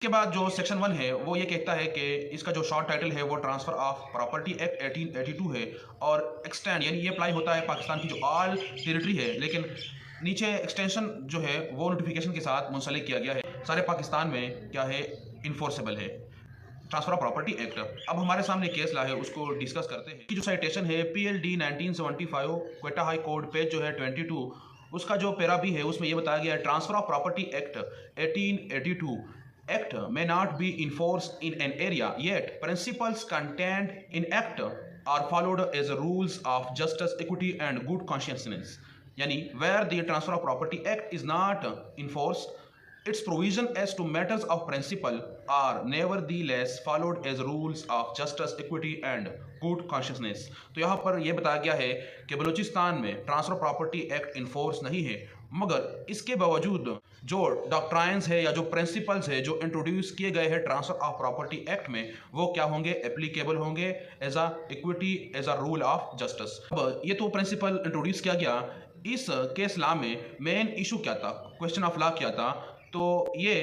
के बाद जो सेक्शन 1 है वो ये कहता है कि इसका जो शॉर्ट टाइटल है वो ट्रांसफ़र ऑफ प्रॉपर्टी एक्ट 1882 है और एक्सटेंड यानी ये अप्लाई होता है पाकिस्तान की जो ऑल टेरिटरी है, लेकिन नीचे एक्सटेंशन जो है वो नोटिफिकेशन के साथ मुंसलिक किया गया है, सारे पाकिस्तान में क्या है, इन्फोर्सेबल है ट्रांसफर ऑफ प्रॉपर्टी एक्ट। अब हमारे सामने केस ला है, उसको डिस्कस करते हैं कि जो साइटेशन है PLD 1975 Quetta high court page जो है 22, उसका जो पैरा बी है उसमें ये बताया गया है transfer of property act 1882 act may not be enforced in an area, yet principles contained in act are followed as rules of justice, equity and good conscience। यानी where the transfer of property act is not enforced, its provision as to matters of principle are nevertheless followed as rules of justice, equity and good conscience। तो यहाँ पर यह बताया गया है कि बलूचिस्तान में ट्रांसफर प्रॉपर्टी एक्ट इन्फोर्स नहीं है, मगर इसके बावजूद जो डॉक्ट्राइन्स है या जो प्रिंसिपल्स है जो इंट्रोड्यूस किए गए हैं ट्रांसफर ऑफ प्रॉपर्टी एक्ट में, वो क्या होंगे, एप्लीकेबल होंगे as a equity, as a rule of justice. अब ये तो प्रिंसिपल इंट्रोड्यूस किया गया, इस केस लॉ में मेन इशू क्या था, क्वेश्चन ऑफ लॉ क्या था, तो ये